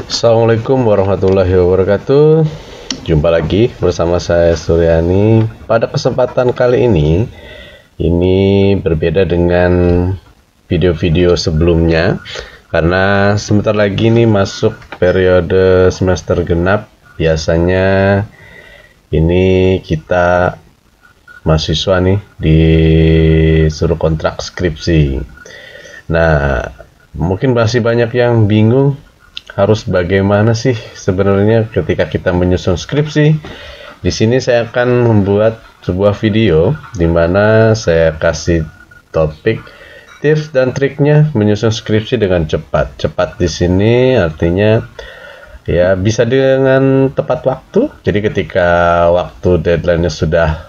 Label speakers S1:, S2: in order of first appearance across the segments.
S1: Assalamualaikum warahmatullahi wabarakatuh. Jumpa lagi bersama saya Suryani. Pada kesempatan kali ini berbeda dengan video-video sebelumnya karena sebentar lagi nih masuk periode semester genap. Biasanya ini kita mahasiswa nih disuruh kontrak skripsi. Nah, mungkin masih banyak yang bingung harus bagaimana sih sebenarnya ketika kita menyusun skripsi. Di sini saya akan membuat sebuah video di mana saya kasih topik, tips dan triknya menyusun skripsi dengan cepat. Cepat di sini artinya ya bisa dengan tepat waktu. Jadi ketika waktu deadline-nya sudah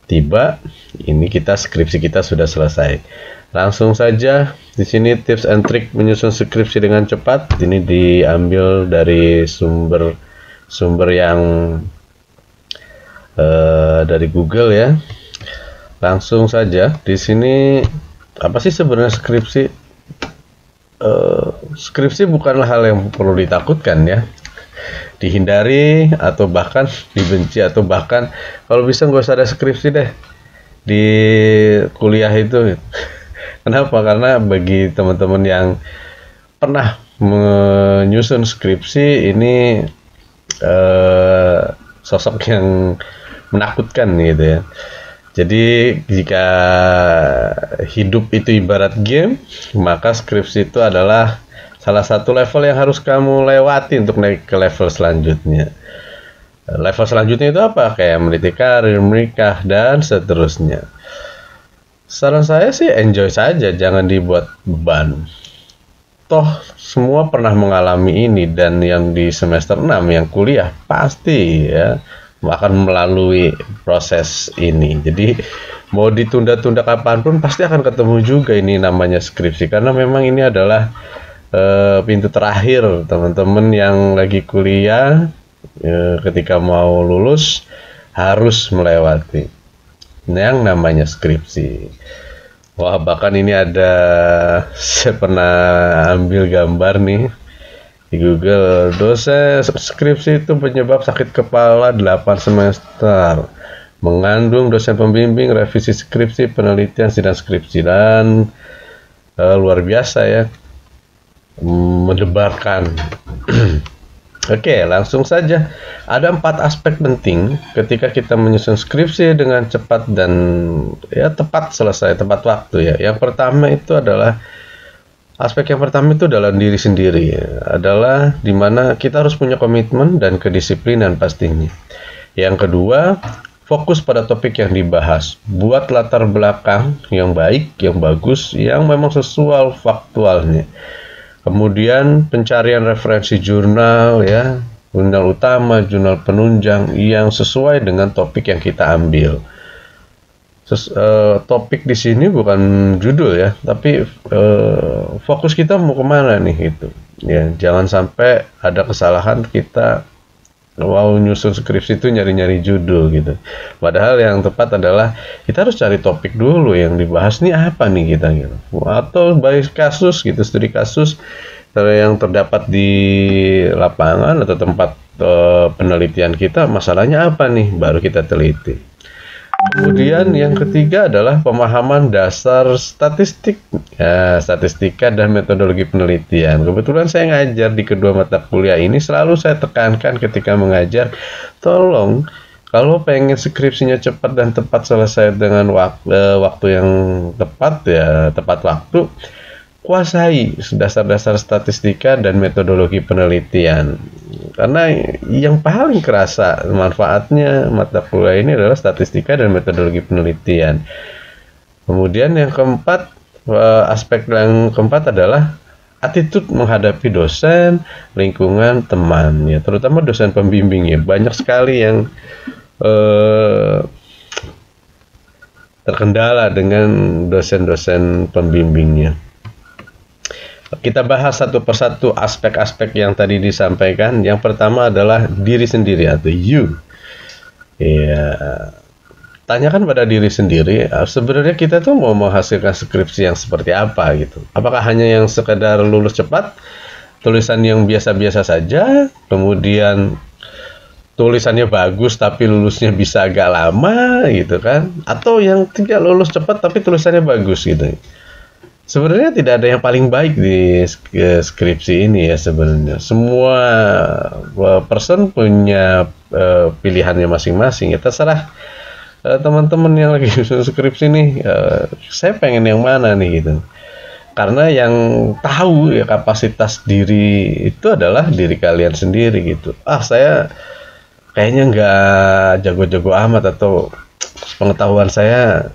S1: tiba, ini skripsi kita sudah selesai. Langsung saja di sini tips and trick menyusun skripsi dengan cepat. Ini diambil dari sumber yang dari Google ya. Langsung saja di sini apa sih sebenarnya skripsi? Skripsi bukanlah hal yang perlu ditakutkan ya. Dihindari atau bahkan dibenci atau bahkan kalau bisa nggak usah ada skripsi deh di kuliah itu. Kenapa? Karena bagi teman-teman yang pernah menyusun skripsi ini sosok yang menakutkan gitu ya. Jadi jika hidup itu ibarat game, maka skripsi itu adalah salah satu level yang harus kamu lewati untuk naik ke level selanjutnya. Level selanjutnya itu apa? Kayak meniti karir, menikah, dan seterusnya. Saran saya sih enjoy saja, jangan dibuat beban. Toh semua pernah mengalami ini, dan yang di semester 6 yang kuliah pasti ya akan melalui proses ini. Jadi mau ditunda-tunda kapanpun pasti akan ketemu juga ini namanya skripsi, karena memang ini adalah pintu terakhir teman-teman yang lagi kuliah ketika mau lulus harus melewati yang namanya skripsi. Wah, bahkan ini saya pernah ambil gambar nih di Google, dosen skripsi itu penyebab sakit kepala 8 semester, mengandung dosen pembimbing, revisi skripsi, penelitian, sidang skripsi, dan luar biasa ya, mendebarkan. Oke, langsung saja. Ada 4 aspek penting ketika kita menyusun skripsi dengan cepat dan ya tepat selesai, tepat waktu ya. Yang pertama itu adalah diri sendiri ya. Adalah dimana kita harus punya komitmen dan kedisiplinan pastinya. Yang kedua, fokus pada topik yang dibahas. Buat latar belakang yang baik, yang bagus, yang memang sesuai faktualnya. Kemudian pencarian referensi jurnal ya, jurnal utama, jurnal penunjang yang sesuai dengan topik yang kita ambil. Topik di sini bukan judul ya, tapi fokus kita mau kemana nih gitu. Ya, jangan sampai ada kesalahan kita mau nyusun skripsi itu nyari-nyari judul gitu. Padahal yang tepat adalah kita harus cari topik dulu yang dibahas nih apa nih kita gitu. Atau baik kasus gitu, studi kasus yang terdapat di lapangan atau tempat penelitian kita, masalahnya apa nih, baru kita teliti. Kemudian yang ketiga adalah pemahaman dasar statistik, ya, statistika dan metodologi penelitian. Kebetulan saya ngajar di kedua mata kuliah ini, selalu saya tekankan ketika mengajar, tolong kalau pengen skripsinya cepat dan tepat selesai dengan waktu yang tepat ya, tepat waktu, kuasai dasar-dasar statistika dan metodologi penelitian. Karena yang paling kerasa manfaatnya mata kuliah ini adalah statistika dan metodologi penelitian. Kemudian yang keempat, aspek yang keempat adalah attitude menghadapi dosen, lingkungan, teman ya, terutama dosen pembimbing ya. Banyak sekali yang terkendala dengan dosen-dosen pembimbingnya. Kita bahas satu persatu aspek-aspek yang tadi disampaikan. Yang pertama adalah diri sendiri atau you. Ya, tanyakan pada diri sendiri, sebenarnya kita tuh mau menghasilkan skripsi yang seperti apa gitu. Apakah hanya yang sekedar lulus cepat tulisan yang biasa-biasa saja, kemudian tulisannya bagus tapi lulusnya bisa agak lama gitu kan, atau yang tidak lulus cepat tapi tulisannya bagus gitu. Sebenarnya tidak ada yang paling baik di skripsi ini ya sebenarnya. Semua person punya pilihannya masing-masing. Ya terserah teman-teman yang lagi susun skripsi nih, saya pengen yang mana nih gitu. Karena yang tahu ya kapasitas diri itu adalah diri kalian sendiri gitu. Saya kayaknya nggak jago-jago amat, atau pengetahuan saya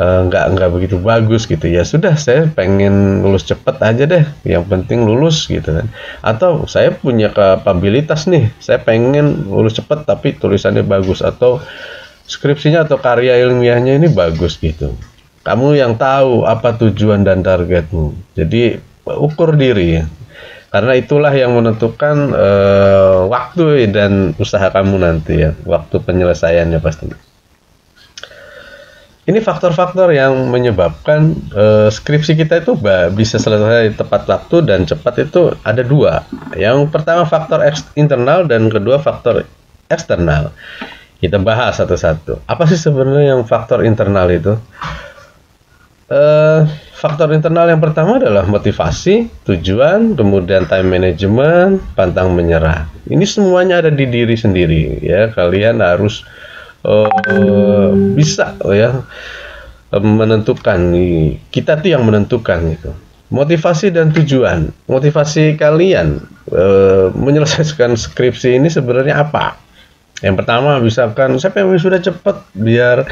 S1: nggak begitu bagus gitu, ya sudah saya pengen lulus cepet aja deh, yang penting lulus gitu kan. Atau saya punya kapabilitas nih, saya pengen lulus cepet tapi tulisannya bagus, atau skripsinya atau karya ilmiahnya ini bagus gitu. Kamu yang tahu apa tujuan dan targetmu, jadi ukur diri ya. Karena itulah yang menentukan waktu dan usaha kamu nanti ya, waktu penyelesaiannya pastinya. Ini faktor-faktor yang menyebabkan skripsi kita itu bisa selesai tepat waktu dan cepat itu ada dua. Yang pertama faktor internal dan kedua faktor eksternal. Kita bahas satu-satu. Apa sih sebenarnya yang faktor internal itu? Faktor internal yang pertama adalah motivasi, tujuan, kemudian time management, pantang menyerah. Ini semuanya ada di diri sendiri ya. Kalian harus bisa ya menentukan. Kita tuh yang menentukan gitu. Motivasi dan tujuan. Motivasi kalian menyelesaikan skripsi ini sebenarnya apa? Yang pertama, misalkan saya pengen sudah cepat biar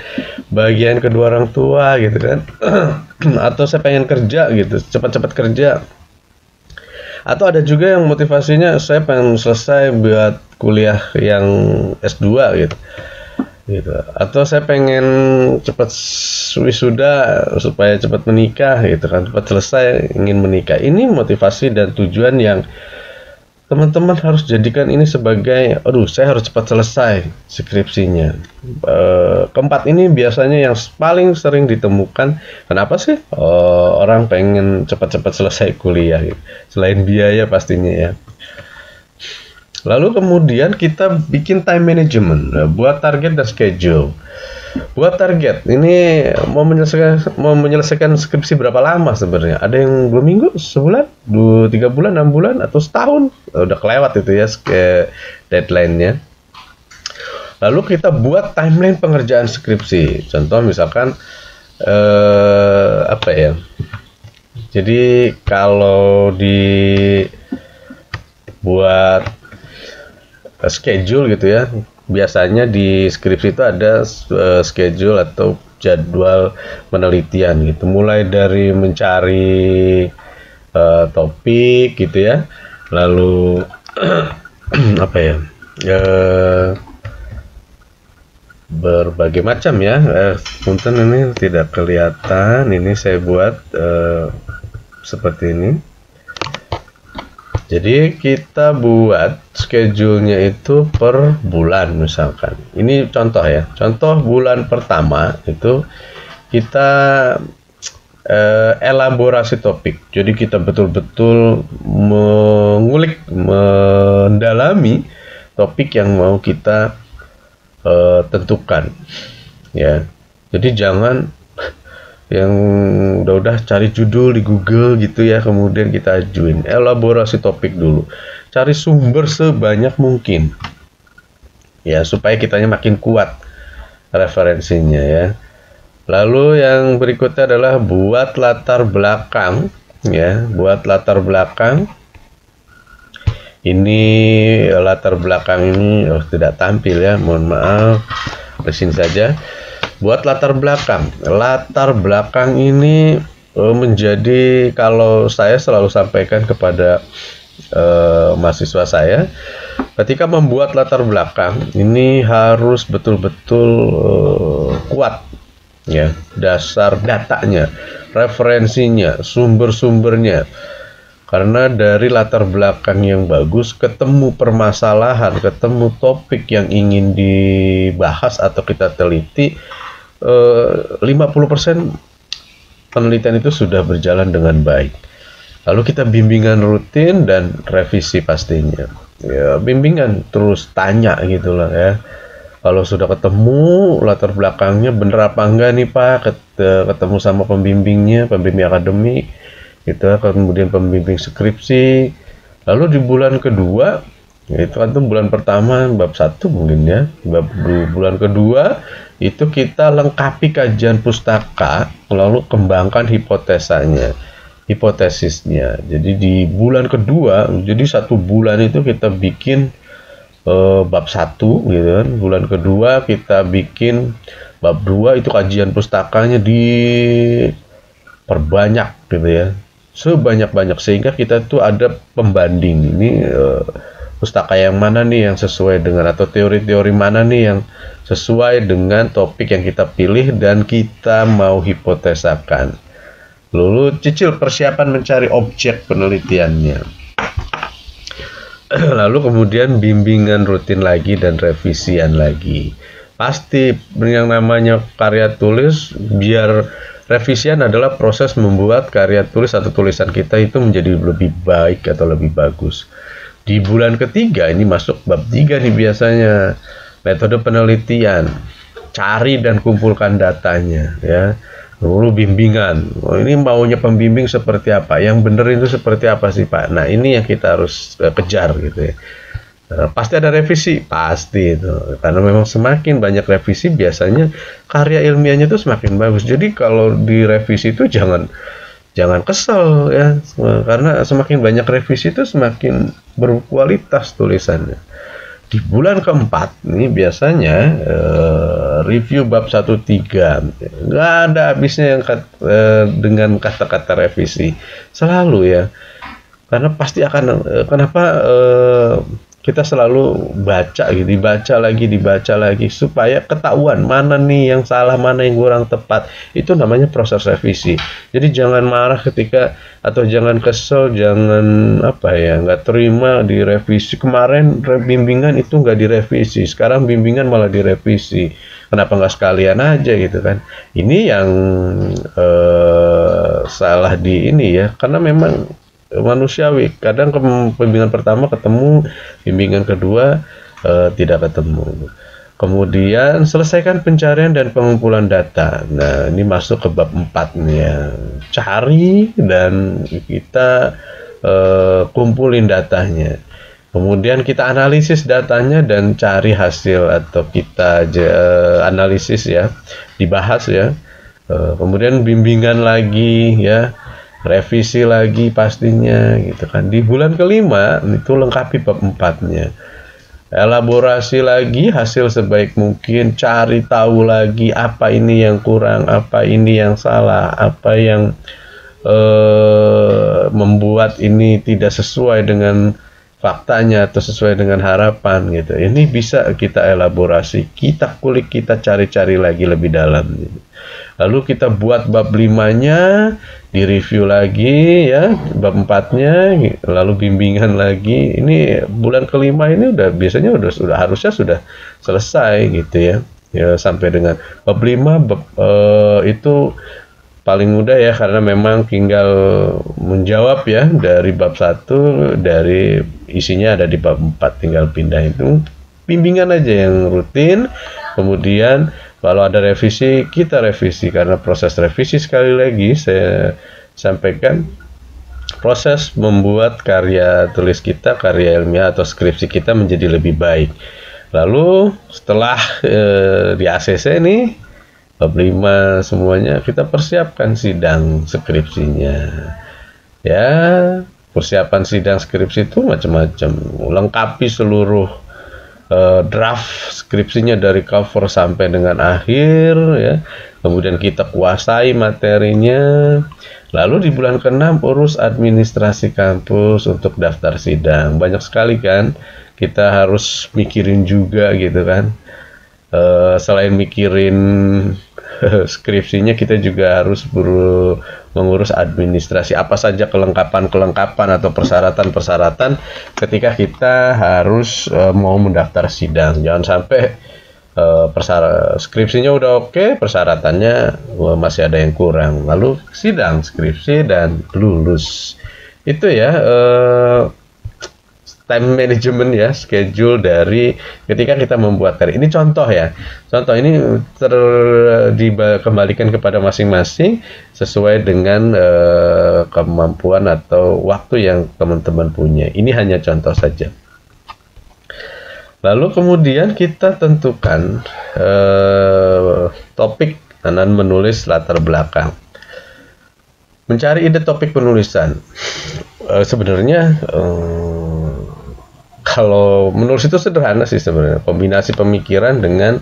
S1: bagian kedua orang tua gitu kan. Atau saya pengen kerja gitu, cepat-cepat kerja. Atau ada juga yang motivasinya saya pengen selesai buat kuliah yang S2 gitu. Atau saya pengen cepat wisuda supaya cepat menikah gitu kan, cepat selesai ingin menikah. Ini motivasi dan tujuan yang teman-teman harus jadikan ini sebagai, saya harus cepat selesai skripsinya. Keempat ini biasanya yang paling sering ditemukan. Kenapa sih orang pengen cepat-cepat selesai kuliah gitu? Selain biaya pastinya ya. Lalu kemudian kita bikin time management, buat target dan schedule. Buat target, ini mau menyelesaikan skripsi berapa lama sebenarnya? Ada yang 2 minggu, sebulan, 3 bulan, 6 bulan, atau setahun? Udah kelewat itu ya deadline-nya. Lalu kita buat timeline pengerjaan skripsi. Contoh misalkan apa ya? Jadi kalau dibuat schedule gitu ya. Biasanya di skripsi itu ada schedule atau jadwal penelitian gitu. Mulai dari mencari topik gitu ya. Lalu apa ya? Berbagai macam ya. Punten ini tidak kelihatan. Ini saya buat seperti ini. Jadi kita buat schedule-nya itu per bulan misalkan. Ini contoh ya. Contoh bulan pertama itu kita elaborasi topik. Jadi kita betul-betul mengulik, mendalami topik yang mau kita tentukan. Ya. Jadi jangan yang udah cari judul di Google gitu ya, kemudian kita ajuin. Elaborasi topik dulu, cari sumber sebanyak mungkin ya, supaya kitanya makin kuat referensinya ya. Lalu yang berikutnya adalah buat latar belakang ya, buat latar belakang. Ini latar belakang ini tidak tampil ya, mohon maaf, di sini saja. Buat latar belakang. Latar belakang ini menjadi, kalau saya selalu sampaikan kepada mahasiswa saya, ketika membuat latar belakang ini harus betul-betul kuat ya, dasar datanya, referensinya, sumber-sumbernya. Karena dari latar belakang yang bagus, ketemu permasalahan, ketemu topik yang ingin dibahas atau kita teliti, 50% penelitian itu sudah berjalan dengan baik. Lalu kita bimbingan rutin dan revisi pastinya. Ya, bimbingan terus tanya gitu lah ya. Kalau sudah ketemu latar belakangnya bener apa enggak nih Pak, ketemu sama pembimbing akademik, gitu, kemudian pembimbing skripsi. Lalu di bulan kedua, itu kan tuh bulan pertama bab 1 mungkin ya, bulan kedua itu kita lengkapi kajian pustaka, lalu kembangkan hipotesisnya. Jadi di bulan kedua, jadi 1 bulan itu kita bikin bab 1 gitu kan. Bulan kedua kita bikin bab 2 itu kajian pustakanya diperbanyak gitu ya. Sebanyak-banyak sehingga kita tuh ada pembanding ini pustaka yang mana nih yang sesuai dengan atau teori-teori mana nih yang sesuai dengan topik yang kita pilih dan kita mau hipotesakan. Lalu cicil persiapan mencari objek penelitiannya. Lalu kemudian bimbingan rutin lagi dan revisian lagi. Pasti yang namanya karya tulis, biar revisian adalah proses membuat karya tulis atau tulisan kita itu menjadi lebih baik atau lebih bagus. Di bulan ketiga ini masuk bab 3 nih biasanya, metode penelitian, cari dan kumpulkan datanya ya. Lalu bimbingan, ini maunya pembimbing seperti apa, yang benar itu seperti apa sih Pak. Nah ini yang kita harus kejar gitu ya. Pasti ada revisi, pasti itu, karena memang semakin banyak revisi biasanya karya ilmiahnya itu semakin bagus. Jadi kalau direvisi itu jangan kesel ya, karena semakin banyak revisi itu semakin berkualitas tulisannya. Di bulan keempat ini biasanya review bab 1-3, nggak ada habisnya yang dengan kata-kata revisi selalu ya, karena pasti akan kenapa kita selalu baca gitu, dibaca lagi supaya ketahuan mana nih yang salah, mana yang kurang tepat. Itu namanya proses revisi. Jadi jangan marah ketika, atau jangan kesel, jangan nggak terima direvisi. Kemarin bimbingan itu nggak direvisi, sekarang bimbingan malah direvisi. Kenapa nggak sekalian aja gitu kan? Ini yang salah di ini ya, karena memang manusiawi. Kadang bimbingan pertama ketemu, bimbingan kedua tidak ketemu. Kemudian selesaikan pencarian dan pengumpulan data. Nah, ini masuk ke bab 4 nih ya. Cari dan kita kumpulin datanya. Kemudian kita analisis datanya dan cari hasil, atau kita analisis ya, dibahas ya. Kemudian bimbingan lagi ya, revisi lagi pastinya gitu kan. Di bulan kelima itu lengkapi bab 4-nya. Elaborasi lagi hasil sebaik mungkin, cari tahu lagi apa ini yang kurang, apa ini yang salah, apa yang membuat ini tidak sesuai dengan faktanya atau sesuai dengan harapan gitu. Ini bisa kita elaborasi, kita kulik, kita cari-cari lagi lebih dalam gitu. Lalu kita buat bab 5-nya, direview lagi ya, bab 4-nya, lalu bimbingan lagi. Ini bulan kelima ini biasanya harusnya sudah selesai gitu ya. Ya sampai dengan bab 5 itu paling mudah ya, karena memang tinggal menjawab ya dari bab 1, dari isinya ada di bab 4, tinggal pindah itu. Bimbingan aja yang rutin. Kemudian kalau ada revisi, kita revisi, karena proses revisi sekali lagi saya sampaikan, proses membuat karya tulis kita, karya ilmiah atau skripsi kita menjadi lebih baik. Lalu setelah di ACC nih, bab 5 semuanya, kita persiapkan sidang skripsinya. Ya, persiapan sidang skripsi itu macam-macam. Lengkapi seluruh draft skripsinya dari cover sampai dengan akhir ya. Kemudian kita kuasai materinya. Lalu di bulan ke-6 urus administrasi kampus untuk daftar sidang. Banyak sekali kan kita harus mikirin juga gitu kan. Selain mikirin skripsinya, kita juga harus mengurus administrasi, apa saja kelengkapan atau persyaratan ketika kita harus mau mendaftar sidang. Jangan sampai skripsinya udah oke, persyaratannya masih ada yang kurang, lalu sidang skripsi dan lulus. itu ya, time management ya, schedule dari ketika kita membuat karya. Ini contoh ya. Contoh ini dikembalikan kepada masing-masing sesuai dengan kemampuan atau waktu yang teman-teman punya. Ini hanya contoh saja. Lalu kemudian kita tentukan topik dan menulis latar belakang. Mencari ide topik penulisan. Sebenarnya kalau menulis itu sederhana sih sebenarnya, kombinasi pemikiran dengan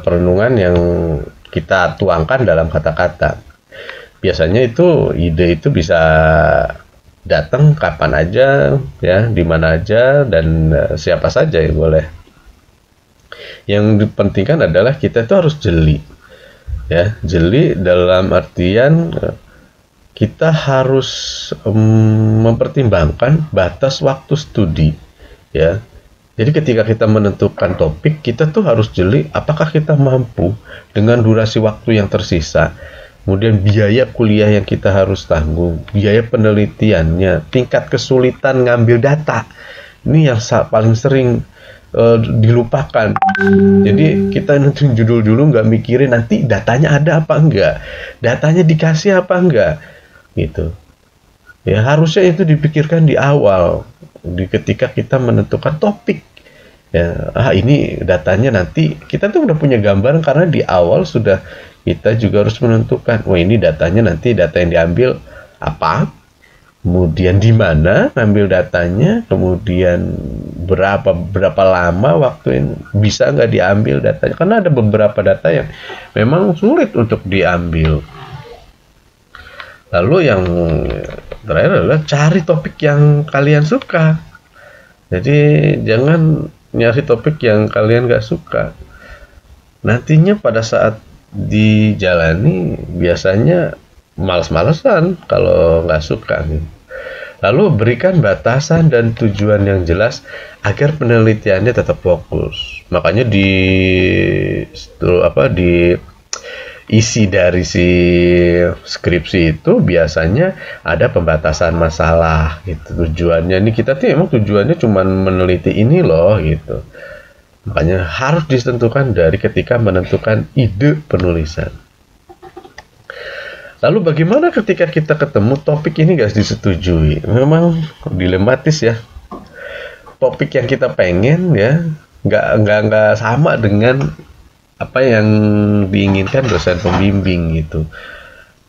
S1: perenungan yang kita tuangkan dalam kata-kata. Biasanya itu ide itu bisa datang kapan aja ya, di mana aja, dan siapa saja yang boleh. Yang dipentingkan adalah kita itu harus jeli ya, jeli dalam artian kita harus mempertimbangkan batas waktu studi ya. Jadi ketika kita menentukan topik, kita tuh harus jeli apakah kita mampu dengan durasi waktu yang tersisa, kemudian biaya kuliah yang kita harus tanggung, biaya penelitiannya, tingkat kesulitan ngambil data. Ini yang paling sering dilupakan. Jadi kita nentuin judul dulu, nggak mikirin nanti datanya ada apa enggak, datanya dikasih apa enggak gitu ya. Harusnya itu dipikirkan di awal, ketika kita menentukan topik ya. Ini datanya nanti kita tuh udah punya gambaran karena di awal sudah kita juga harus menentukan, ini datanya nanti, data yang diambil apa, kemudian di mana ngambil datanya, kemudian berapa lama waktu yang bisa nggak diambil datanya, karena ada beberapa data yang memang sulit untuk diambil. Lalu yang terakhir adalah cari topik yang kalian suka. Jadi jangan nyari topik yang kalian nggak suka. Nantinya pada saat dijalani biasanya males-malesan kalau nggak suka. Lalu berikan batasan dan tujuan yang jelas agar penelitiannya tetap fokus. Makanya di isi dari si skripsi itu biasanya ada pembatasan masalah gitu. Tujuannya ini kita tuh emang tujuannya cuma meneliti ini loh gitu. Makanya harus ditentukan dari ketika menentukan ide penulisan. Lalu bagaimana ketika kita ketemu topik ini gak disetujui? Memang dilematis ya. Topik yang kita pengen ya nggak sama dengan apa yang diinginkan dosen pembimbing gitu.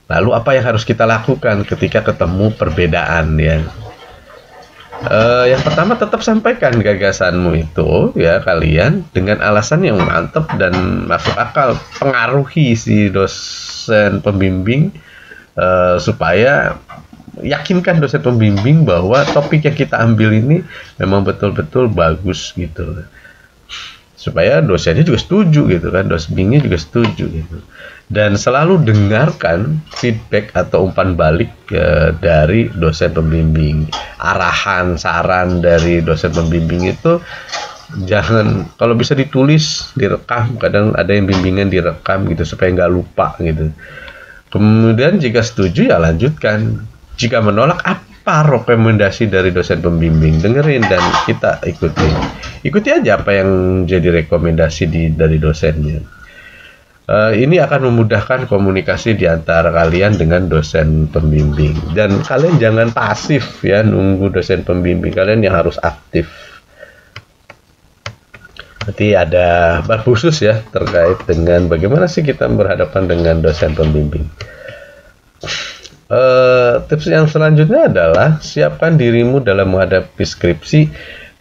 S1: Lalu apa yang harus kita lakukan ketika ketemu perbedaan ya? Yang pertama, tetap sampaikan gagasanmu itu ya kalian dengan alasan yang mantap dan masuk akal. Pengaruhi si dosen pembimbing supaya yakinkan dosen pembimbing bahwa topik yang kita ambil ini memang betul-betul bagus gitu, supaya dosennya juga setuju gitu kan, dosen pembimbingnya juga setuju gitu. Dan selalu dengarkan feedback atau umpan balik dari dosen pembimbing. Arahan, saran dari dosen pembimbing itu jangan, kalau bisa ditulis, direkam. Kadang ada yang bimbingan direkam gitu supaya nggak lupa gitu. Kemudian jika setuju ya lanjutkan. Jika menolak, apa rekomendasi dari dosen pembimbing, dengerin dan kita ikuti aja apa yang jadi rekomendasi dari dosennya. Ini akan memudahkan komunikasi di antara kalian dengan dosen pembimbing, dan kalian jangan pasif ya nunggu dosen pembimbing, kalian yang harus aktif. Nanti ada bab khusus ya terkait dengan bagaimana sih kita berhadapan dengan dosen pembimbing. Tips yang selanjutnya adalah siapkan dirimu dalam menghadapi skripsi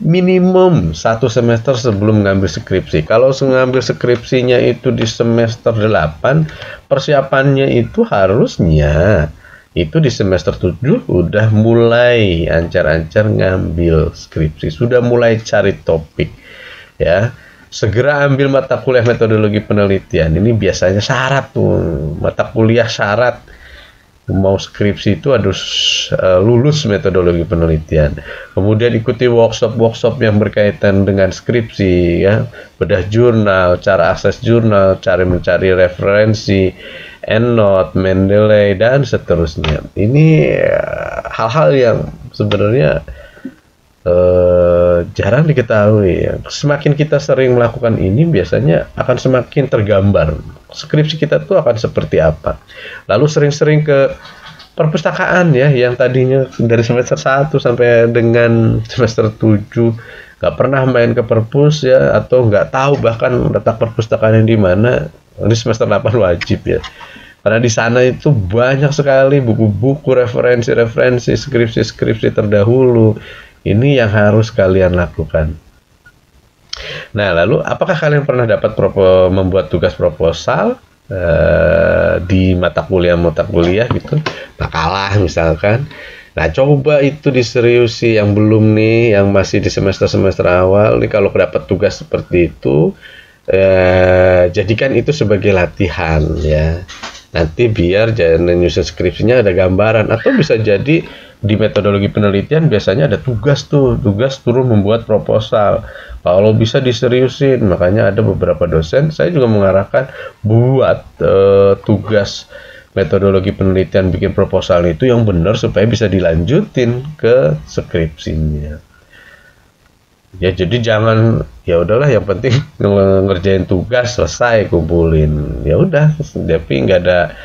S1: minimum 1 semester sebelum mengambil skripsi. Kalau mengambil skripsinya itu di semester 8, persiapannya itu harusnya itu di semester 7 udah mulai ancar-ancar ngambil skripsi, sudah mulai cari topik ya. Segera ambil mata kuliah metodologi penelitian. Ini biasanya syarat tuh, mata kuliah syarat mau skripsi itu harus lulus metodologi penelitian. Kemudian ikuti workshop yang berkaitan dengan skripsi ya, bedah jurnal, cara akses jurnal, cara mencari referensi, EndNote, Mendeley, dan seterusnya. Ini hal-hal yang sebenarnya jarang diketahui ya. Semakin kita sering melakukan ini, biasanya akan semakin tergambar skripsi kita tuh akan seperti apa. Lalu sering-sering ke perpustakaan ya, yang tadinya dari semester 1 sampai dengan semester 7 nggak pernah main ke perpus ya, atau nggak tahu bahkan letak perpustakaan yang di mana. Ini semester 8 wajib ya, karena di sana itu banyak sekali buku-buku, referensi-referensi, skripsi-skripsi terdahulu. Ini yang harus kalian lakukan. Nah, lalu apakah kalian pernah dapat membuat tugas proposal di mata kuliah gitu, makalah misalkan? Nah, coba itu diseriusi yang belum nih, yang masih di semester-semester awal nih, kalau dapat tugas seperti itu, jadikan itu sebagai latihan ya. Nanti biar jangan nyusun skripsinya ada gambaran, atau bisa jadi di metodologi penelitian biasanya ada tugas turun membuat proposal. Kalau bisa diseriusin, makanya ada beberapa dosen, saya juga mengarahkan buat tugas metodologi penelitian bikin proposal itu yang benar supaya bisa dilanjutin ke skripsinya. Ya jadi jangan ya udahlah yang penting ngerjain tugas selesai kumpulin. Ya udah, tapi nggak ada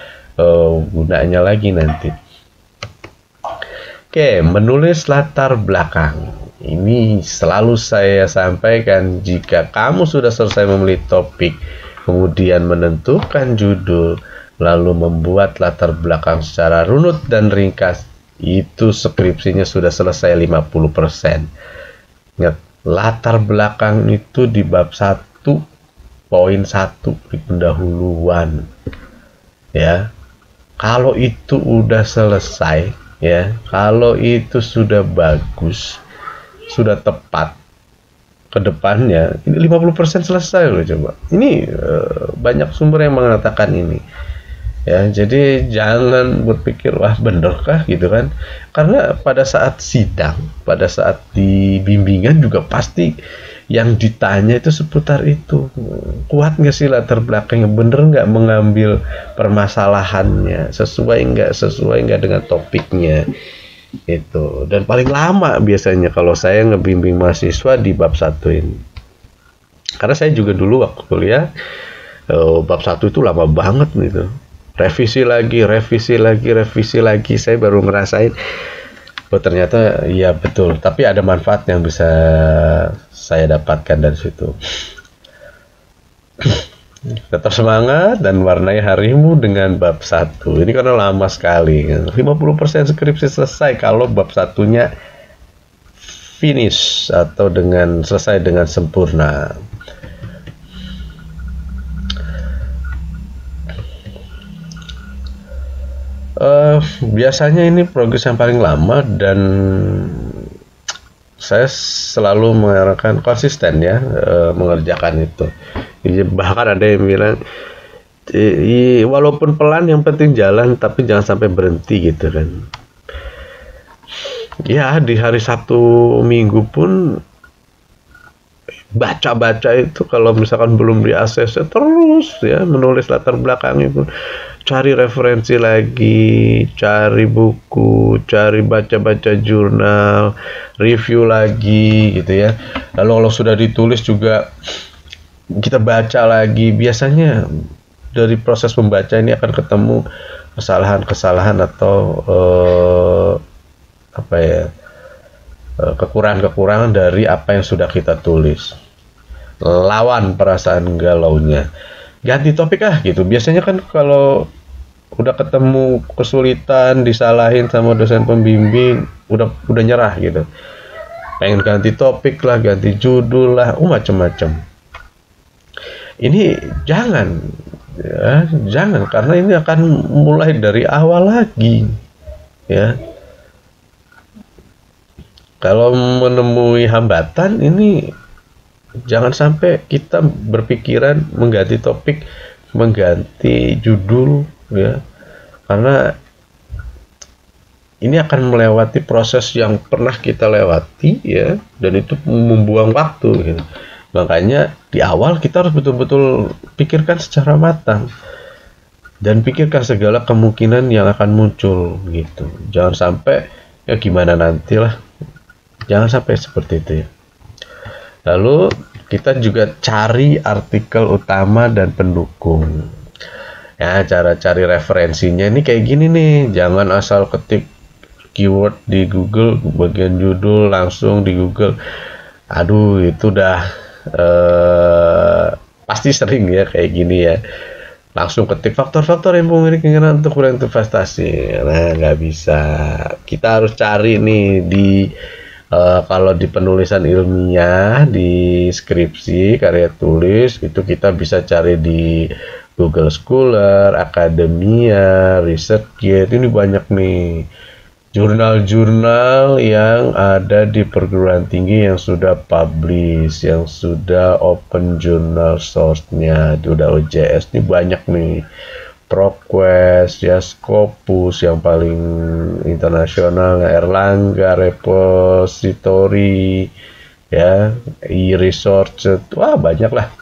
S1: gunanya lagi nanti. Oke, menulis latar belakang. Ini selalu saya sampaikan, jika kamu sudah selesai memilih topik, kemudian menentukan judul, lalu membuat latar belakang secara runut dan ringkas, itu skripsinya sudah selesai 50%. Ingat, latar belakang itu di bab 1.1 di pendahuluan. Ya. Kalau itu udah selesai, ya, kalau itu sudah bagus, sudah tepat, ke depannya ini 50% selesai loh. Coba ini banyak sumber yang mengatakan ini ya. Jadi jangan berpikir wah bener kah gitu kan, karena pada saat sidang, pada saat di bimbingan juga pasti yang ditanya itu seputar itu. Kuat nggak sih latar belakangnya, bener nggak mengambil permasalahannya, sesuai nggak dengan topiknya itu. Dan paling lama biasanya kalau saya ngebimbing mahasiswa di bab 1 ini, karena saya juga dulu waktu kuliah bab 1 itu lama banget gitu, revisi lagi, saya baru ngerasain oh ternyata iya betul, tapi ada manfaat yang bisa saya dapatkan dari situ. Tetap semangat dan warnai harimu dengan bab 1. Ini karena lama sekali. 50% skripsi selesai kalau bab 1-nya finish atau selesai dengan sempurna. Biasanya ini progres yang paling lama, dan saya selalu mengarahkan konsisten ya mengerjakan itu. Bahkan ada yang bilang walaupun pelan yang penting jalan, tapi jangan sampai berhenti gitu kan. Ya di hari Sabtu Minggu pun baca-baca itu, kalau misalkan belum di ACC terus ya menulis latar belakang itu, cari referensi lagi, cari buku, cari baca-baca jurnal, review lagi gitu ya. Lalu kalau sudah ditulis juga kita baca lagi. Biasanya dari proses membaca ini akan ketemu kesalahan-kesalahan atau kekurangan-kekurangan dari apa yang sudah kita tulis. Lawan perasaan galaunya, ganti topik gitu. Biasanya kan kalau udah ketemu kesulitan, disalahin sama dosen pembimbing, udah nyerah gitu, pengen ganti topik lah, ganti judul lah, macam-macam. Ini jangan ya, jangan, karena ini akan mulai dari awal lagi ya. Kalau menemui hambatan ini, jangan sampai kita berpikiran mengganti topik, mengganti judul ya, karena ini akan melewati proses yang pernah kita lewati ya, dan itu membuang waktu gitu. Makanya di awal kita harus betul-betul pikirkan secara matang. dan pikirkan segala kemungkinan yang akan muncul gitu. Jangan sampai ya gimana nantilah. Jangan sampai seperti itu ya. Lalu kita juga cari artikel utama dan pendukung. Ya, cara cari referensinya ini kayak gini nih. Jangan asal ketik keyword di Google, bagian judul langsung di Google. Aduh, itu udah pasti sering ya kayak gini ya. Langsung ketik faktor-faktor yang memiliki keinginan untuk berinvestasi. Nah, nggak bisa. Kita harus cari nih di kalau di penulisan ilmiah, di skripsi, karya tulis, itu kita bisa cari di Google Scholar, Academia, ResearchGate. Ini banyak nih jurnal-jurnal yang ada di perguruan tinggi yang sudah publish, yang sudah open journal source-nya, itu udah OJS. Ini banyak nih. ProQuest, ya Scopus yang paling internasional, Erlangga Repository, ya e-research, wah banyak lah.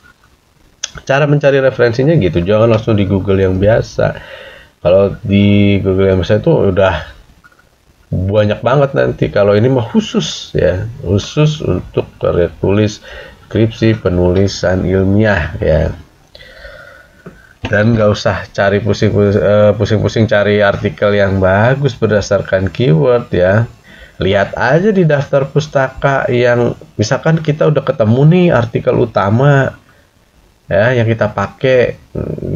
S1: Cara mencari referensinya gitu, jangan langsung di Google yang biasa. Kalau di Google yang biasa itu udah banyak banget nanti. Kalau ini mah khusus ya, khusus untuk karya tulis, skripsi, penulisan ilmiah ya. Dan nggak usah cari pusing-pusing cari artikel yang bagus berdasarkan keyword ya. Lihat aja di daftar pustaka yang misalkan kita udah ketemu nih artikel utama ya yang kita pakai,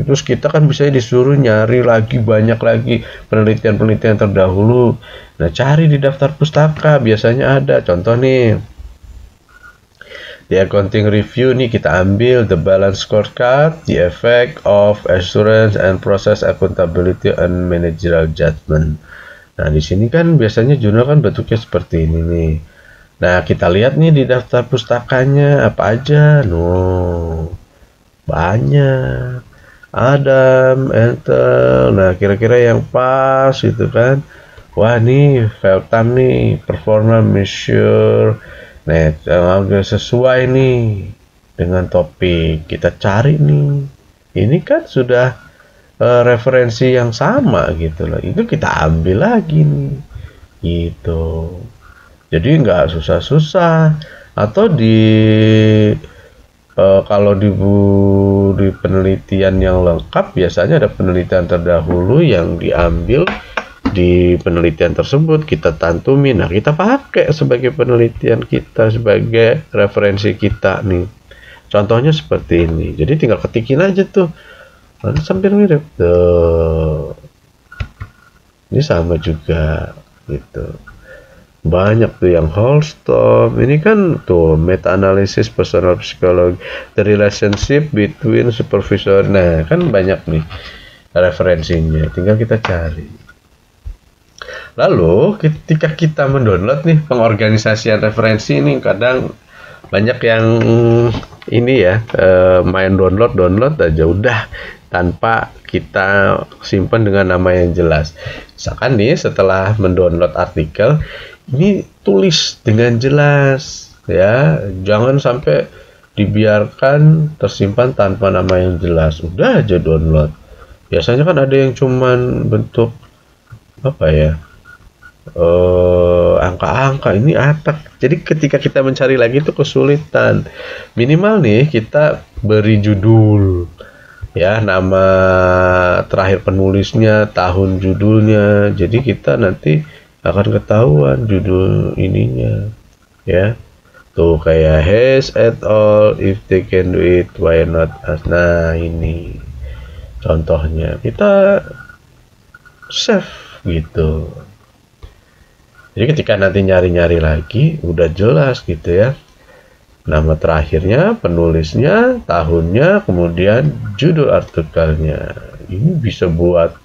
S1: terus kita kan bisa disuruh nyari lagi banyak lagi penelitian-penelitian terdahulu. Nah, cari di daftar pustaka biasanya ada. Contoh nih, di accounting review nih kita ambil the balance scorecard, the effect of assurance and process accountability and managerial judgment. Nah, di sini kan biasanya jurnal kan bentuknya seperti ini nih. Nah, kita lihat nih di daftar pustakanya apa aja. Banyak. Adam, Enter. Nah, kira-kira yang pas gitu kan. Wah, nih Feltham nih performance measure. Nah, udah sesuai nih dengan topik kita cari nih. Ini kan sudah referensi yang sama gitu loh. Itu kita ambil lagi nih, gitu. Jadi nggak susah-susah. Atau kalau di penelitian yang lengkap biasanya ada penelitian terdahulu yang diambil di penelitian tersebut, kita tantumin. Nah, kita pakai sebagai penelitian kita, sebagai referensi kita nih. Contohnya seperti ini. Jadi tinggal ketikin aja tuh. Nanti sambil mirip tuh. Ini sama juga gitu. Banyak tuh yang Holstom. Ini kan tuh meta analysis personal psychology, the relationship between supervisor. Nah, kan banyak nih referensinya. Tinggal kita cari. Lalu ketika kita mendownload nih pengorganisasian referensi ini, kadang banyak yang ini ya main download aja udah tanpa kita simpan dengan nama yang jelas. Misalkan nih setelah mendownload artikel ini tulis dengan jelas ya, jangan sampai dibiarkan tersimpan tanpa nama yang jelas. Udah aja download. Biasanya kan ada yang cuman bentuk apa ya, angka-angka, ini apa. Jadi ketika kita mencari lagi itu kesulitan. Minimal nih kita beri judul ya, nama terakhir penulisnya, tahun judulnya. Jadi kita nanti akan ketahuan judul ininya ya. Tuh kayak Hayes et al, if they can do it why not us. Nah, ini contohnya kita save gitu. Jadi ketika nanti nyari-nyari lagi udah jelas gitu ya, nama terakhirnya, penulisnya, tahunnya, kemudian judul artikelnya. Ini bisa buat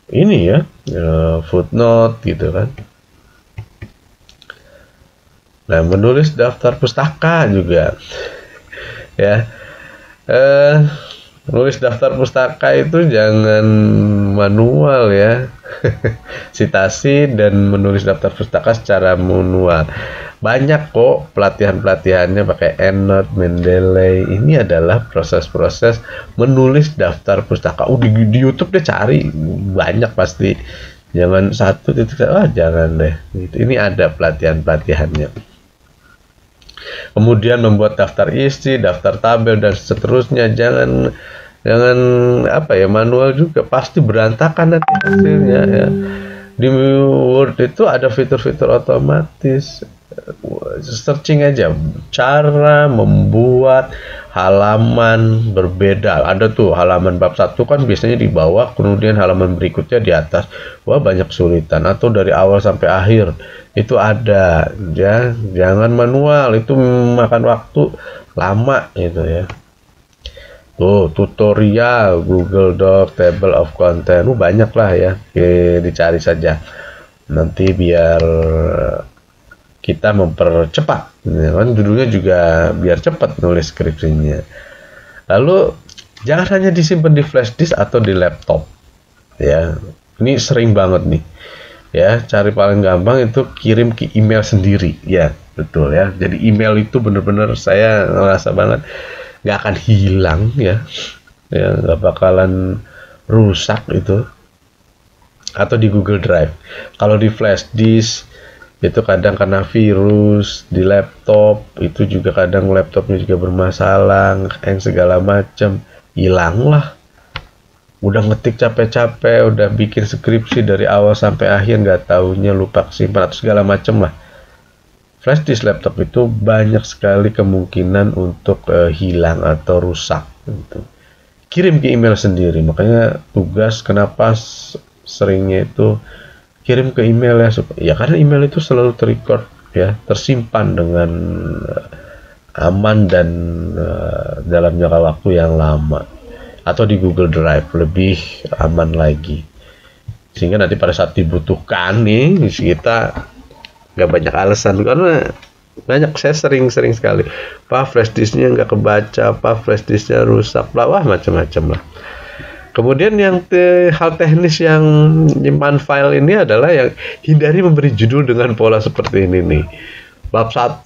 S1: ini ya, footnote gitu kan. Nah, menulis daftar pustaka juga ya. Menulis daftar pustaka itu jangan manual ya. Sitasi dan menulis daftar pustaka secara manual. Banyak kok pelatihan-pelatihannya pakai EndNote, Mendeley. Ini adalah proses-proses menulis daftar pustaka. Di YouTube deh cari, banyak pasti. Jangan satu titik, jangan deh. Ini ada pelatihan-pelatihannya. Kemudian membuat daftar isi, daftar tabel dan seterusnya. Jangan manual juga, pasti berantakan nanti hasilnya ya. Di Word itu ada fitur-fitur otomatis. Searching aja cara membuat halaman berbeda. Ada tuh halaman bab 1 kan biasanya di bawah, kemudian halaman berikutnya di atas. Wah, banyak kesulitan. Atau dari awal sampai akhir itu ada ya. Jangan manual, itu makan waktu lama gitu ya. Tuh tutorial Google Doc, table of content, banyak lah ya. Dicari saja nanti biar kita mempercepat ya kan, judulnya juga biar cepat nulis skripsinya. Lalu jangan hanya disimpan di flash disk atau di laptop ya. Ini sering banget nih ya. Cari paling gampang itu kirim ke email sendiri ya, betul ya. Jadi email itu bener-bener saya ngerasa banget nggak akan hilang ya, nggak bakalan rusak itu. Atau di Google Drive. Kalau di flash disk itu kadang karena virus, di laptop itu juga kadang laptopnya juga bermasalah, yang segala macam, hilang lah. Udah ngetik capek-capek, udah bikin skripsi dari awal sampai akhir, nggak taunya lupa simpan atau segala macam lah. Flash disk laptop itu banyak sekali kemungkinan untuk hilang atau rusak gitu. Kirim ke email sendiri. Makanya tugas kenapa seringnya itu kirim ke email ya, karena email itu selalu terrecord ya, tersimpan dengan aman dan dalam jangka waktu yang lama. Atau di Google Drive lebih aman lagi, sehingga nanti pada saat dibutuhkan nih kita nggak banyak alasan. Karena banyak, saya sering sekali flash disknya nggak kebaca, flash disknya rusak, wah macam-macam lah. Kemudian yang hal teknis yang nyimpan file ini adalah yang hindari memberi judul dengan pola seperti ini nih. Bab 1,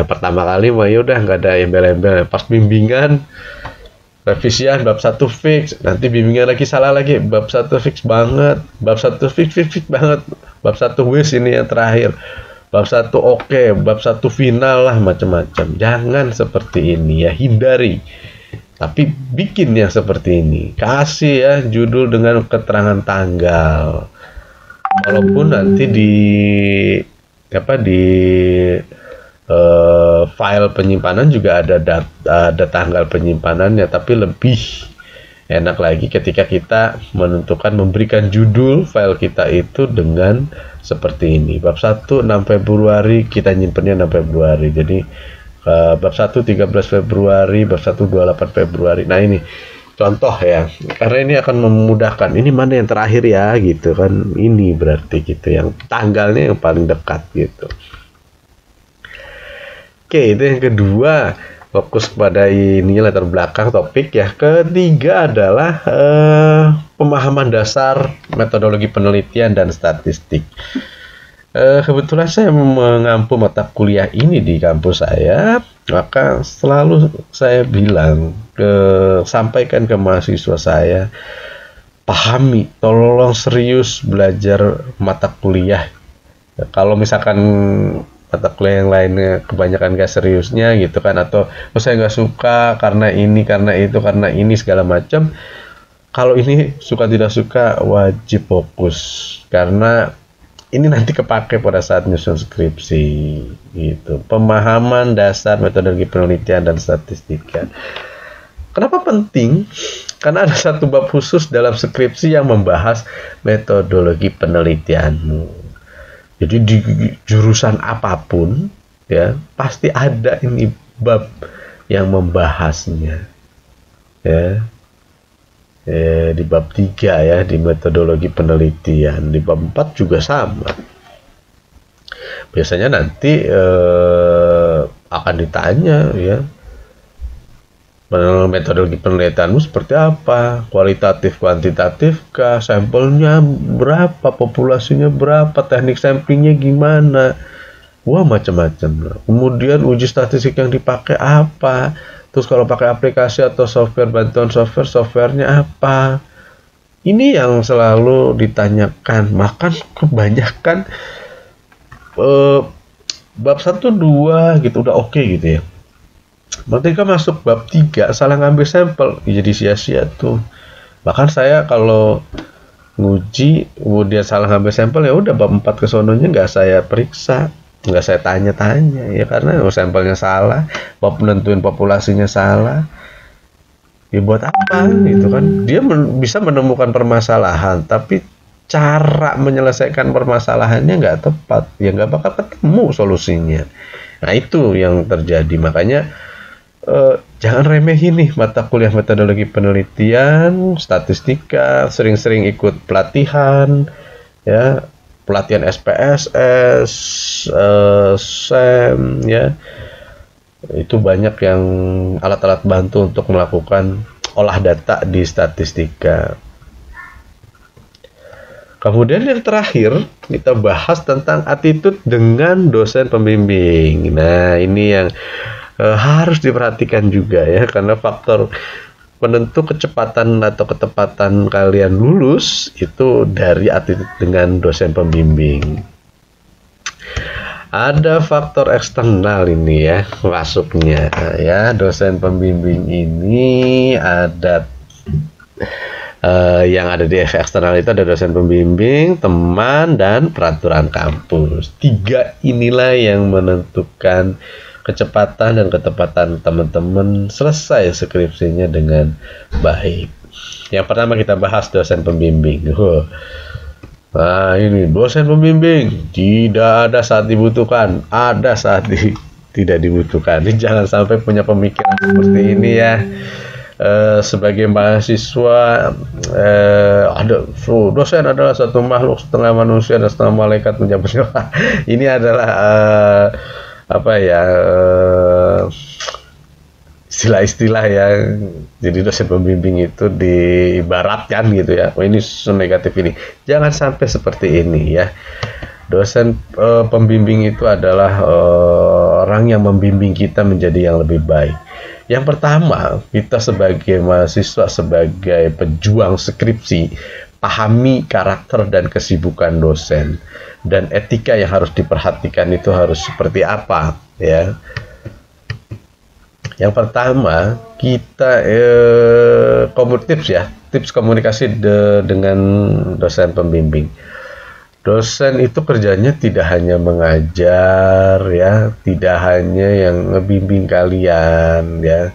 S1: pertama kali mah yaudah nggak ada embel-embel. Pas bimbingan revisian bab 1 fix, nanti bimbingan lagi salah lagi, bab 1 fix banget, bab 1 fix banget, bab 1 wis ini yang terakhir, bab 1 oke, bab 1 final lah, macam-macam. Jangan seperti ini ya, hindari. Tapi bikin yang seperti ini, kasih ya judul dengan keterangan tanggal. Walaupun nanti di file penyimpanan juga ada tanggal penyimpanannya, tapi lebih enak lagi ketika kita menentukan memberikan judul file kita itu dengan seperti ini. Bab 1 6 Februari, kita nyimpennya 6 Februari. Jadi bab 1 13 Februari, bab 1 28 Februari. Nah, ini contoh ya, karena ini akan memudahkan. Ini mana yang terakhir ya gitu kan. Ini berarti gitu, yang tanggalnya yang paling dekat gitu. Oke, itu yang kedua, fokus pada ini latar belakang topik ya. Ketiga adalah pemahaman dasar metodologi penelitian dan statistik. Kebetulan saya mengampu mata kuliah ini di kampus saya, maka selalu saya bilang sampaikan ke mahasiswa saya, pahami, tolong serius belajar mata kuliah. Kalau misalkan mata kuliah yang lainnya kebanyakan gak seriusnya gitu kan, atau saya nggak suka karena ini, karena itu, karena ini segala macam. Kalau ini suka tidak suka wajib fokus, karena ini nanti kepake pada saat nyusun skripsi gitu. Pemahaman dasar metodologi penelitian dan statistika. Kenapa penting? Karena ada satu bab khusus dalam skripsi yang membahas metodologi penelitianmu. Jadi di jurusan apapun ya pasti ada ini bab yang membahasnya ya. Di bab 3 ya, di metodologi penelitian. Di bab 4 juga sama. Biasanya nanti akan ditanya ya, Metodologi penelitianmu seperti apa? Kualitatif, kuantitatif kah? Sampelnya berapa? Populasinya berapa? Teknik samplingnya gimana? Wah, macam-macam. Kemudian uji statistik yang dipakai apa? Terus kalau pakai aplikasi atau software, bantuan software, softwarenya apa? Ini yang selalu ditanyakan. Bahkan kebanyakan bab 1, 2 gitu udah oke gitu ya. Ketika masuk bab 3 salah ngambil sampel, jadi sia-sia tuh. Bahkan saya kalau nguji kemudian salah ngambil sampel, ya udah bab 4 kesononya nggak saya periksa, nggak saya tanya-tanya ya, karena sampelnya salah, bab menentuin populasinya salah. Ya buat apa gitu kan? Dia bisa menemukan permasalahan, tapi cara menyelesaikan permasalahannya nggak tepat, ya nggak bakal ketemu solusinya. Nah itu yang terjadi. Makanya jangan remehin nih mata kuliah metodologi penelitian, statistika, sering-sering ikut pelatihan, ya, pelatihan SPSS, SEM, ya. Itu banyak yang alat-alat bantu untuk melakukan olah data di statistika. Kemudian yang terakhir, kita bahas tentang attitude dengan dosen pembimbing. Nah, ini yang harus diperhatikan juga ya, karena faktor penentu kecepatan atau ketepatan kalian lulus itu dari attitude dengan dosen pembimbing. Ada faktor eksternal ini ya masuknya ya. Dosen pembimbing ini ada yang ada di eksternal itu ada dosen pembimbing, teman, dan peraturan kampus. 3 inilah yang menentukan kecepatan dan ketepatan teman-teman selesai skripsinya dengan baik. Yang pertama kita bahas dosen pembimbing. Nah ini dosen pembimbing tidak ada saat dibutuhkan, ada saat tidak dibutuhkan. Ini jangan sampai punya pemikiran seperti ini ya. Sebagai mahasiswa ada dosen adalah satu makhluk setengah manusia dan setengah malaikat menjabat. Ini adalah istilah-istilah yang jadi dosen pembimbing itu diibaratkan gitu ya. Oh, ini negatif ini. Jangan sampai seperti ini ya. Dosen pembimbing itu adalah orang yang membimbing kita menjadi yang lebih baik. Yang pertama, kita sebagai mahasiswa, sebagai pejuang skripsi, pahami karakter dan kesibukan dosen. Dan etika yang harus diperhatikan itu harus seperti apa ya. Yang pertama, kita tips komunikasi dengan dosen pembimbing. Dosen itu kerjanya tidak hanya mengajar ya, tidak hanya yang ngebimbing kalian ya.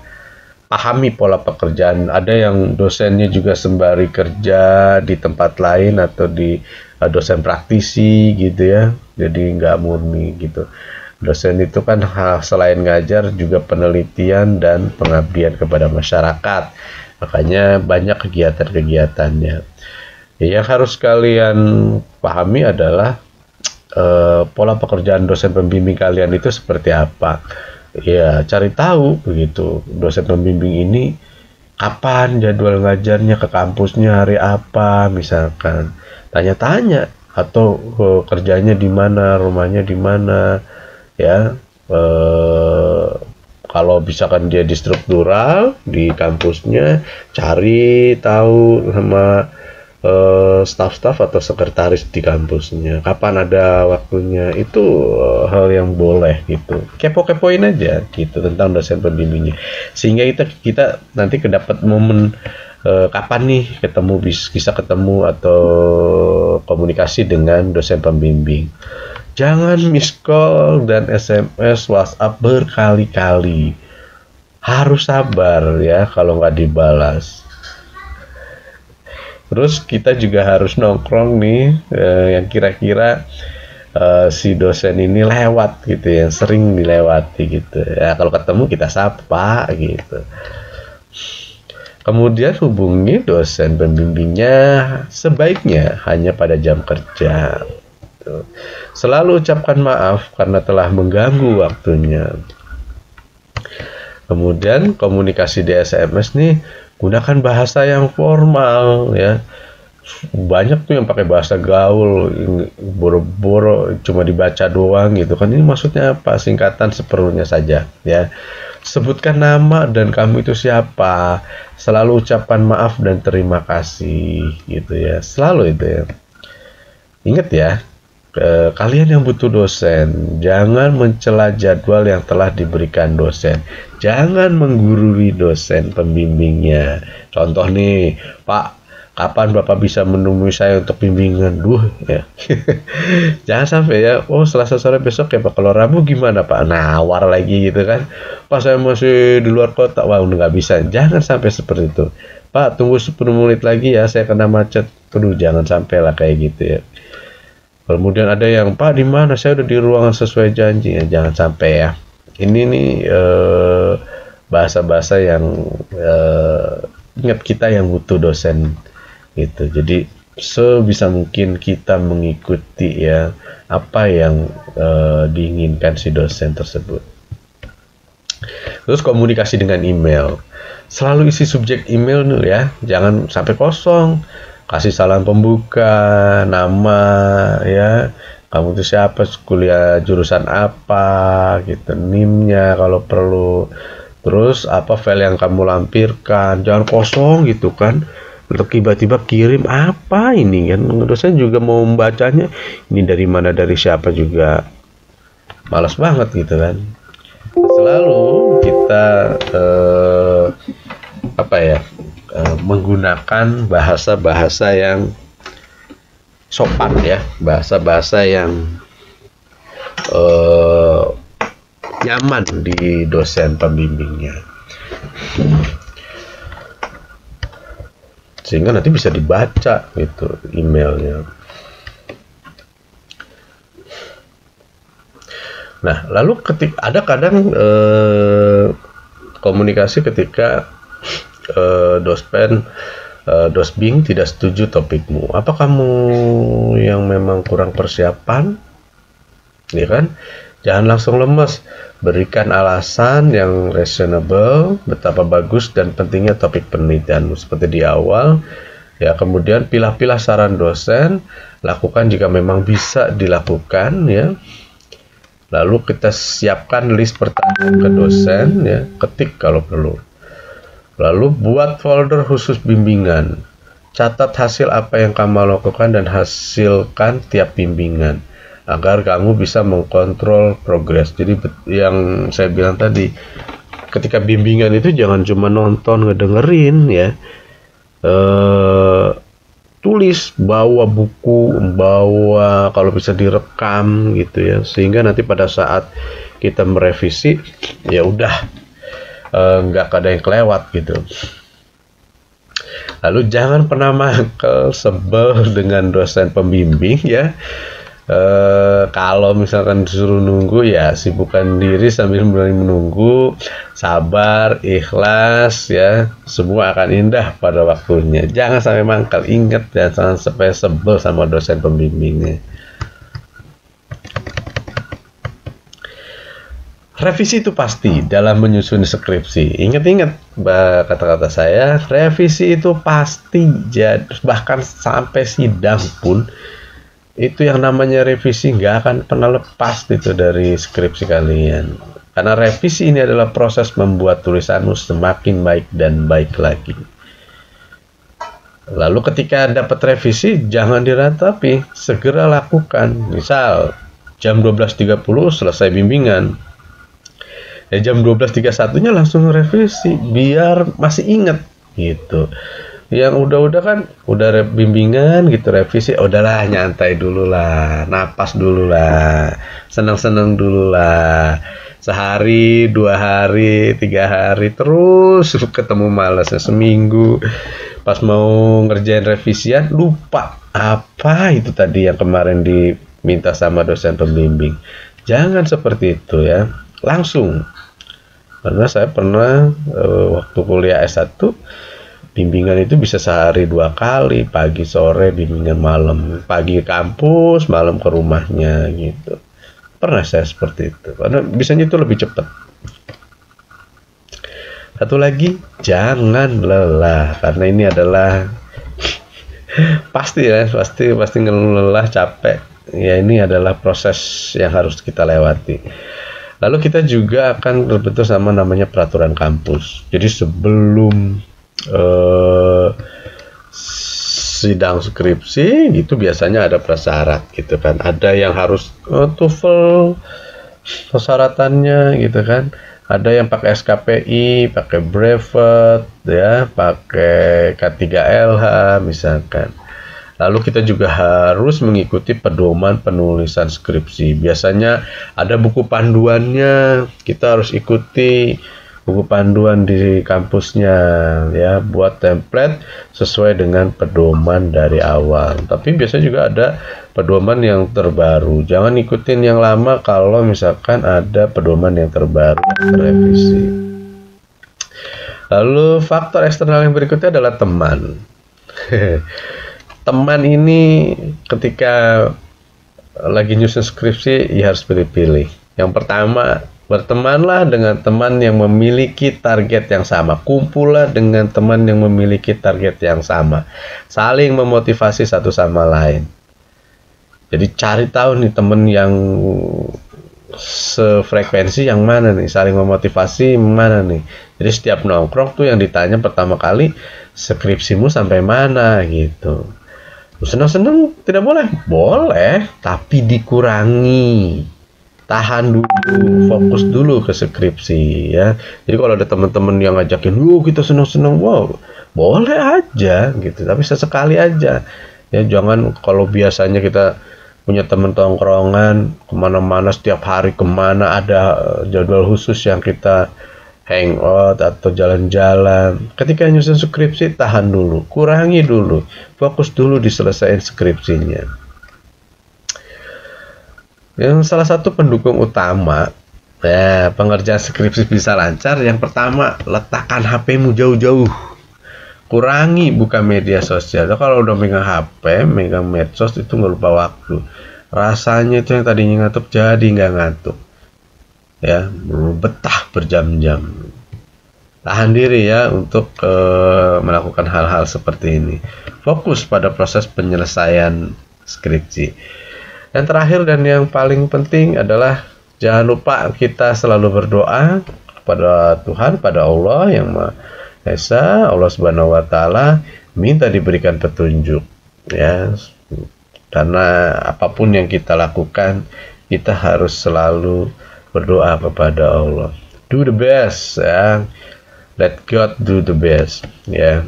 S1: Pahami pola pekerjaan. Ada yang dosennya juga sembari kerja di tempat lain atau di dosen praktisi gitu ya, jadi nggak murni gitu. Dosen itu kan selain ngajar juga penelitian dan pengabdian kepada masyarakat, makanya banyak kegiatan-kegiatannya. Yang harus kalian pahami adalah pola pekerjaan dosen pembimbing kalian itu seperti apa. Ya cari tahu begitu, dosen pembimbing ini kapan jadwal ngajarnya, ke kampusnya hari apa misalkan. Tanya-tanya, atau kerjanya di mana, rumahnya di mana ya. Kalau misalkan dia di struktural di kampusnya, cari tahu sama staf-staf atau sekretaris di kampusnya kapan ada waktunya. Itu hal yang boleh gitu, kepo-kepoin aja gitu tentang dosen pembimbingnya, sehingga kita nanti kedapat momen kapan nih bisa ketemu atau komunikasi dengan dosen pembimbing. Jangan miss call dan SMS, WhatsApp berkali-kali. Harus sabar ya kalau nggak dibalas. Terus kita juga harus nongkrong nih yang kira-kira si dosen ini lewat gitu, yang sering dilewati gitu. Ya kalau ketemu kita sapa gitu. Kemudian hubungi dosen pembimbingnya sebaiknya hanya pada jam kerja. Selalu ucapkan maaf karena telah mengganggu waktunya. Kemudian komunikasi di SMS nih gunakan bahasa yang formal ya. Banyak tuh yang pakai bahasa gaul, boro-boro cuma dibaca doang gitu kan. Ini maksudnya apa? Singkatan seperlunya saja ya. Sebutkan nama dan kamu itu siapa. Selalu ucapan maaf dan terima kasih gitu ya. Selalu itu ya. Ingat ya, kalian yang butuh dosen, jangan mencela jadwal yang telah diberikan dosen. Jangan menggurui dosen pembimbingnya. Contoh nih, Pak, kapan Bapak bisa menemui saya untuk bimbingan? Duh, ya. Jangan sampai ya, oh Selasa sore besok ya Pak, kalau Rabu gimana Pak? Nawar lagi gitu kan. Pak, saya masih di luar kota, wah udah nggak bisa. Jangan sampai seperti itu. Pak, tunggu 10 menit lagi ya, saya kena macet. Aduh, jangan sampai lah kayak gitu ya. Kemudian ada yang, Pak di mana? Saya udah di ruangan sesuai janji. Ya, jangan sampai ya. Ini nih bahasa-bahasa yang ingat kita yang butuh dosen gitu. Jadi sebisa mungkin kita mengikuti ya apa yang diinginkan si dosen tersebut. Terus komunikasi dengan email. Selalu isi subjek email nih ya, jangan sampai kosong. Kasih salam pembuka, nama ya, kamu itu siapa, kuliah jurusan apa gitu, NIM-nya kalau perlu, terus apa file yang kamu lampirkan, jangan kosong gitu kan. Untuk tiba-tiba kirim apa ini kan, dosen juga mau membacanya, ini dari mana dari siapa juga malas banget gitu kan. Selalu kita apa ya, menggunakan bahasa-bahasa yang sopan ya, bahasa-bahasa yang nyaman di dosen pembimbingnya, sehingga nanti bisa dibaca gitu emailnya. Nah, lalu ketika ada kadang komunikasi ketika dosbing tidak setuju topikmu. Apa kamu yang memang kurang persiapan? Ya kan? Jangan langsung lemes. Berikan alasan yang reasonable, betapa bagus dan pentingnya topik penelitianmu seperti di awal. Ya, kemudian pilah-pilah saran dosen, lakukan jika memang bisa dilakukan ya. Lalu kita siapkan list pertanyaan ke dosen ya, ketik kalau perlu. Lalu buat folder khusus bimbingan. Catat hasil apa yang kamu lakukan dan hasilkan tiap bimbingan agar kamu bisa mengkontrol progres. Jadi yang saya bilang tadi, ketika bimbingan itu jangan cuma nonton ngedengerin ya. Tulis, bawa buku, bawa kalau bisa direkam gitu ya, sehingga nanti pada saat kita merevisi ya udah nggak ada yang kelewat gitu. Lalu jangan pernah mangkel, sebel dengan dosen pembimbing ya. Kalau misalkan disuruh nunggu ya sibukkan diri sambil menunggu, sabar, ikhlas ya, semua akan indah pada waktunya. Jangan sampai mangkal, ingat ya, jangan sampai sebel sama dosen pembimbingnya. Revisi itu pasti dalam menyusun skripsi. Ingat-ingat kata-kata saya, revisi itu pasti, bahkan sampai sidang pun itu yang namanya revisi nggak akan pernah lepas itu dari skripsi kalian. Karena revisi ini adalah proses membuat tulisanmu semakin baik dan baik lagi. Lalu ketika dapat revisi, jangan diratapi, segera lakukan. Misal, jam 12.30 selesai bimbingan. Ya jam 12.31-nya langsung revisi, biar masih ingat gitu. Yang udah kan udah bimbingan gitu, revisi, udahlah nyantai dulu lah, napas dulu lah, senang-senang dulu lah, sehari, 2 hari, 3 hari, terus ketemu malasnya seminggu, pas mau ngerjain revisian lupa apa itu tadi yang kemarin diminta sama dosen pembimbing. Jangan seperti itu ya, langsung. Karena saya pernah waktu kuliah S1, bimbingan itu bisa sehari 2 kali, pagi sore bimbingan malam, pagi ke kampus, malam ke rumahnya gitu. Pernah saya seperti itu, karena bisanya itu lebih cepat. Satu lagi, jangan lelah, karena ini adalah pasti ya, pasti lelah, capek. Ya, ini adalah proses yang harus kita lewati. Lalu kita juga akan terbentuk sama namanya peraturan kampus. Jadi sebelum sidang skripsi gitu biasanya ada prasyarat gitu kan. Ada yang harus TOEFL persyaratannya gitu kan. Ada yang pakai SKPI, pakai brevet ya, pakai K3LH misalkan. Lalu kita juga harus mengikuti pedoman penulisan skripsi. Biasanya ada buku panduannya, kita harus ikuti buku panduan di kampusnya ya, buat template sesuai dengan pedoman dari awal. Tapi biasanya juga ada pedoman yang terbaru. Jangan ikutin yang lama kalau misalkan ada pedoman yang terbaru revisi. Lalu faktor eksternal yang berikutnya adalah teman. Teman ini ketika lagi nyusun skripsi ya harus pilih-pilih. Yang pertama, bertemanlah dengan teman yang memiliki target yang sama. Kumpullah dengan teman yang memiliki target yang sama. Saling memotivasi satu sama lain. Jadi cari tahu nih teman yang sefrekuensi yang mana nih, saling memotivasi mana nih. Jadi setiap nongkrong tuh yang ditanya pertama kali, skripsimu sampai mana gitu. Senang-senang tidak boleh? Boleh, tapi dikurangi. Tahan dulu, fokus dulu ke skripsi ya. Jadi kalau ada teman-teman yang ngajakin, kita senang-senang, wow, boleh aja gitu, tapi sesekali aja. Ya jangan kalau biasanya kita punya teman tongkrongan kemana-mana setiap hari, kemana ada jadwal khusus yang kita hangout atau jalan-jalan. Ketika nyusun skripsi, tahan dulu, kurangi dulu, fokus dulu diselesaikan skripsinya. Yang salah satu pendukung utama pengerjaan skripsi bisa lancar, yang pertama, letakkan HP-mu jauh-jauh. Kurangi buka media sosial. Kalau udah megang HP, megang medsos itu nggak lupa waktu. Rasanya itu yang tadinya ngantuk jadi nggak ngantuk. Ya, betah berjam-jam. Tahan diri ya untuk melakukan hal-hal seperti ini. Fokus pada proses penyelesaian skripsi. Yang terakhir dan yang paling penting adalah jangan lupa kita selalu berdoa kepada Tuhan, pada Allah yang Maha Esa, Allah Subhanahu wa taala, minta diberikan petunjuk ya. Karena apapun yang kita lakukan, kita harus selalu berdoa kepada Allah. Do the best ya. Let God do the best ya.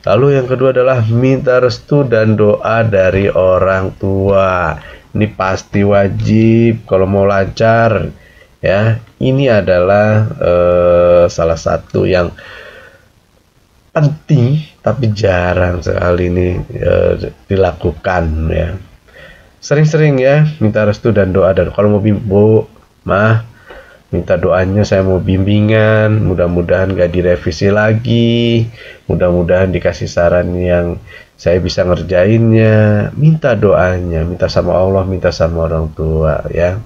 S1: Lalu yang kedua adalah minta restu dan doa dari orang tua. Ini pasti wajib kalau mau lancar ya. Ini adalah salah satu yang penting tapi jarang sekali ini dilakukan ya. Sering-sering ya minta restu dan doa. Dan kalau mau minta doanya, saya mau bimbingan, mudah-mudahan gak direvisi lagi, mudah-mudahan dikasih saran yang saya bisa ngerjainnya. Minta doanya, minta sama Allah, minta sama orang tua ya.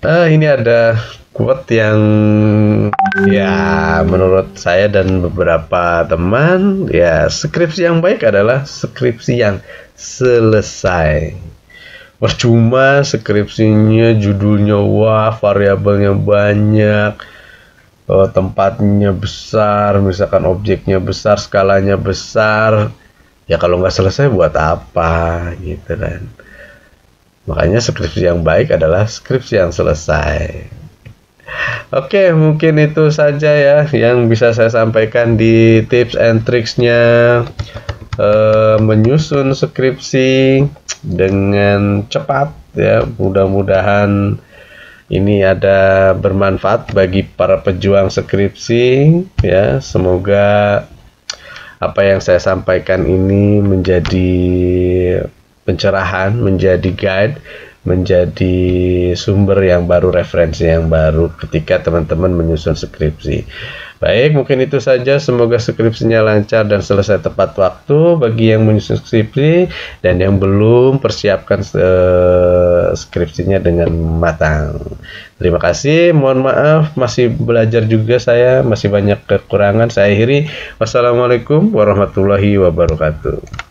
S1: Ini ada quote yang ya menurut saya dan beberapa teman ya, skripsi yang baik adalah skripsi yang selesai. Percuma skripsinya judulnya wah, variabelnya banyak, tempatnya besar, misalkan objeknya besar, skalanya besar, ya kalau nggak selesai buat apa gitu kan. Makanya skripsi yang baik adalah skripsi yang selesai. Oke, mungkin itu saja ya yang bisa saya sampaikan di tips and tricksnya menyusun skripsi dengan cepat ya. Mudah-mudahan ini ada bermanfaat bagi para pejuang skripsi ya. Semoga apa yang saya sampaikan ini menjadi pencerahan, menjadi guide, menjadi sumber yang baru, referensi yang baru ketika teman-teman menyusun skripsi. Baik, mungkin itu saja. Semoga skripsinya lancar dan selesai tepat waktu bagi yang menyusun skripsi, dan yang belum persiapkan skripsinya dengan matang. Terima kasih. Mohon maaf, masih belajar juga saya, masih banyak kekurangan. Saya akhiri. Wassalamualaikum warahmatullahi wabarakatuh.